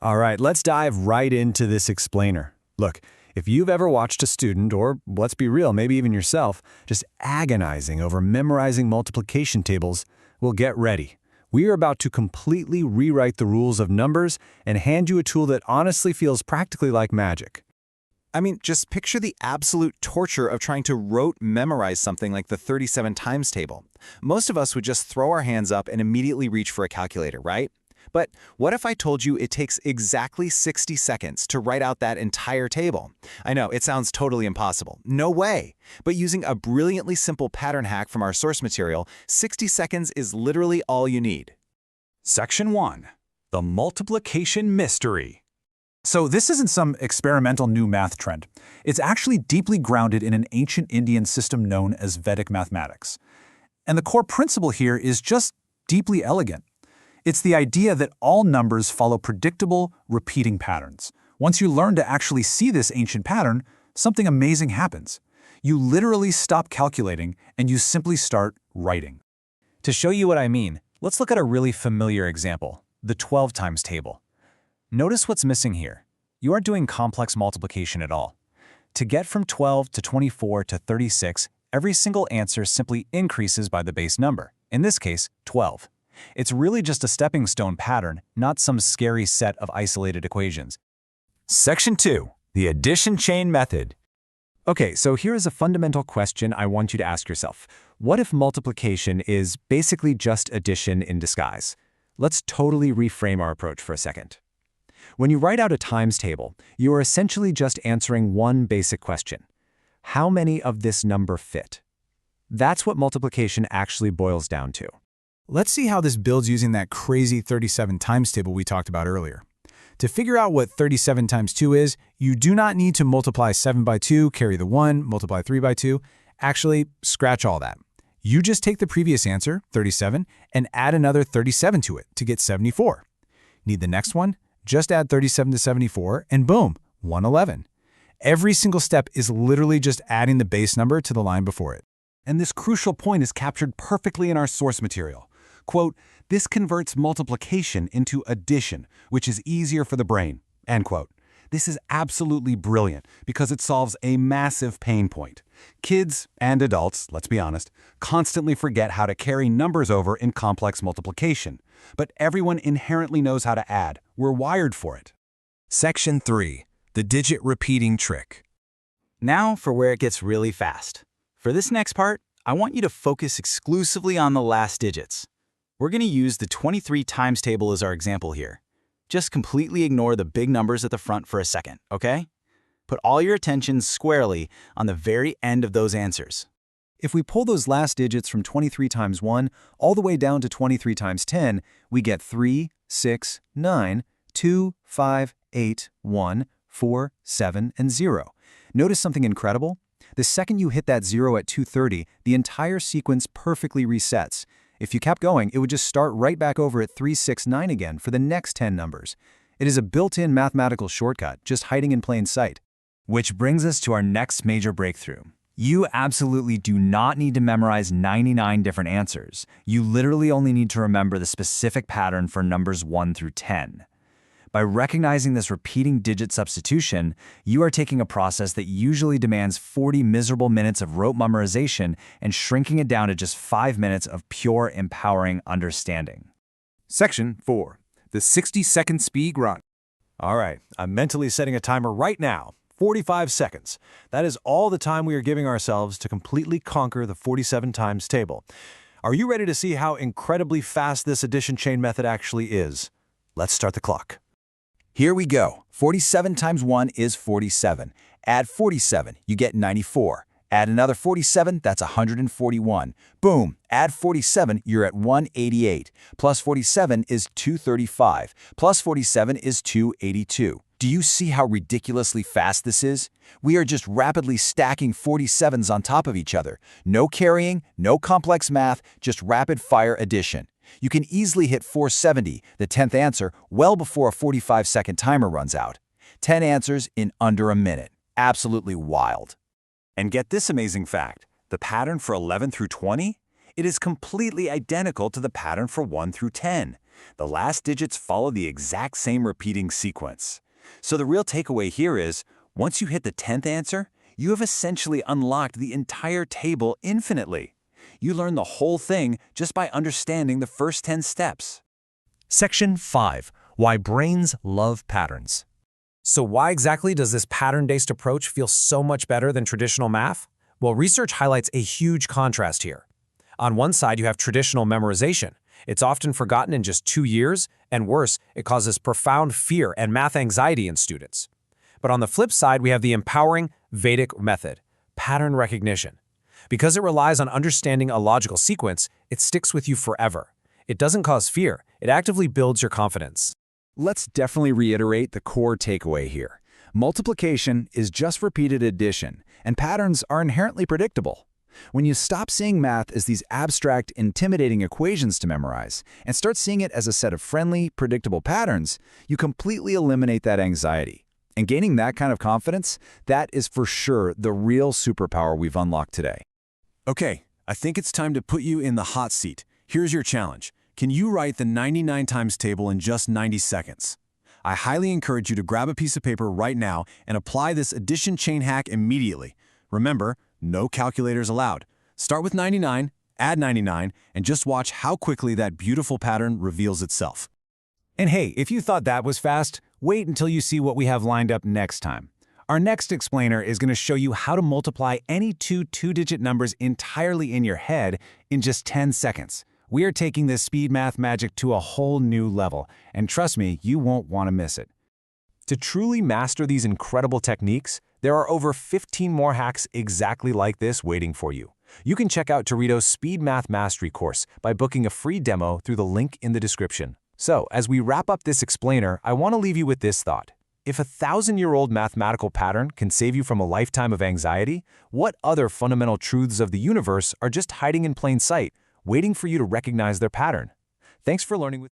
All right, let's dive right into this explainer. Look, if you've ever watched a student, or let's be real, maybe even yourself, just agonizing over memorizing multiplication tables, well, get ready. We are about to completely rewrite the rules of numbers and hand you a tool that honestly feels practically like magic. I mean, just picture the absolute torture of trying to rote memorize something like the 37 times table. Most of us would just throw our hands up and immediately reach for a calculator, right? But what if I told you it takes exactly 60 seconds to write out that entire table? I know, it sounds totally impossible. No way! But using a brilliantly simple pattern hack from our source material, 60 seconds is literally all you need. Section 1. The Multiplication Mystery. So this isn't some experimental new math trend. It's actually deeply grounded in an ancient Indian system known as Vedic Mathematics. And the core principle here is just deeply elegant. It's the idea that all numbers follow predictable, repeating patterns. Once you learn to actually see this ancient pattern, something amazing happens. You literally stop calculating and you simply start writing. To show you what I mean, let's look at a really familiar example, the 12 times table. Notice what's missing here. You aren't doing complex multiplication at all. To get from 12 to 24 to 36, every single answer simply increases by the base number, in this case, 12. It's really just a stepping stone pattern, not some scary set of isolated equations. Section 2. The Addition Chain Method. Okay, so here is a fundamental question I want you to ask yourself. What if multiplication is basically just addition in disguise? Let's totally reframe our approach for a second. When you write out a times table, you are essentially just answering one basic question. How many of this number fit? That's what multiplication actually boils down to. Let's see how this builds using that crazy 37 times table we talked about earlier. To figure out what 37 times 2 is, you do not need to multiply 7 by 2, carry the 1, multiply 3 by 2. Actually, scratch all that. You just take the previous answer, 37, and add another 37 to it to get 74. Need the next one? Just add 37 to 74, and boom, 111. Every single step is literally just adding the base number to the line before it. And this crucial point is captured perfectly in our source material. Quote, "This converts multiplication into addition, which is easier for the brain." End quote. This is absolutely brilliant because it solves a massive pain point. Kids and adults, let's be honest, constantly forget how to carry numbers over in complex multiplication. But everyone inherently knows how to add. We're wired for it. Section 3. The Digit Repeating Trick. Now for where it gets really fast. For this next part, I want you to focus exclusively on the last digits. We're going to use the 23 times table as our example here. Just completely ignore the big numbers at the front for a second, okay? Put all your attention squarely on the very end of those answers. If we pull those last digits from 23 times 1 all the way down to 23 times 10, we get 3, 6, 9, 2, 5, 8, 1, 4, 7, and 0. Notice something incredible? The second you hit that 0 at 230, the entire sequence perfectly resets. If you kept going, it would just start right back over at 3, 6, 9 again for the next 10 numbers. It is a built-in mathematical shortcut, just hiding in plain sight. Which brings us to our next major breakthrough. You absolutely do not need to memorize 99 different answers. You literally only need to remember the specific pattern for numbers 1 through 10. By recognizing this repeating digit substitution, you are taking a process that usually demands 40 miserable minutes of rote memorization and shrinking it down to just 5 minutes of pure, empowering understanding. Section 4. The 60-second speed run. All right, I'm mentally setting a timer right now. 45 seconds. That is all the time we are giving ourselves to completely conquer the 47 times table. Are you ready to see how incredibly fast this addition chain method actually is? Let's start the clock. Here we go. 47 times 1 is 47. Add 47, you get 94. Add another 47, that's 141. Boom, add 47, you're at 188. Plus 47 is 235. Plus 47 is 282. Do you see how ridiculously fast this is? We are just rapidly stacking 47s on top of each other. No carrying, no complex math, just rapid-fire addition. You can easily hit 470, the 10th answer, well before a 45-second timer runs out. 10 answers in under a minute. Absolutely wild. And get this amazing fact. The pattern for 11 through 20? It is completely identical to the pattern for 1 through 10. The last digits follow the exact same repeating sequence. So the real takeaway here is, once you hit the 10th answer, you have essentially unlocked the entire table infinitely. You learn the whole thing just by understanding the first 10 steps. Section 5. Why brains love patterns. So why exactly does this pattern-based approach feel so much better than traditional math? Well, research highlights a huge contrast here. On one side, you have traditional memorization. It's often forgotten in just 2 years, and worse, it causes profound fear and math anxiety in students. But on the flip side, we have the empowering Vedic method, pattern recognition. Because it relies on understanding a logical sequence, it sticks with you forever. It doesn't cause fear, it actively builds your confidence. Let's definitely reiterate the core takeaway here. Multiplication is just repeated addition, and patterns are inherently predictable. When you stop seeing math as these abstract, intimidating equations to memorize and start seeing it as a set of friendly, predictable patterns, you completely eliminate that anxiety. And gaining that kind of confidence, that is for sure the real superpower we've unlocked today. Okay, I think it's time to put you in the hot seat. Here's your challenge. Can you write the 99 times table in just 90 seconds? I highly encourage you to grab a piece of paper right now and apply this addition chain hack immediately. Remember, no calculators allowed. Start with 99, add 99, and just watch how quickly that beautiful pattern reveals itself. And hey, if you thought that was fast, wait until you see what we have lined up next time. Our next explainer is going to show you how to multiply any two-digit numbers entirely in your head in just 10 seconds. We are taking this speed math magic to a whole new level, and trust me, you won't want to miss it. To truly master these incredible techniques, there are over 15 more hacks exactly like this waiting for you. You can check out Torito's Speed Math Mastery course by booking a free demo through the link in the description. So, as we wrap up this explainer, I want to leave you with this thought. If a 1,000-year-old mathematical pattern can save you from a lifetime of anxiety, what other fundamental truths of the universe are just hiding in plain sight, waiting for you to recognize their pattern? Thanks for learning with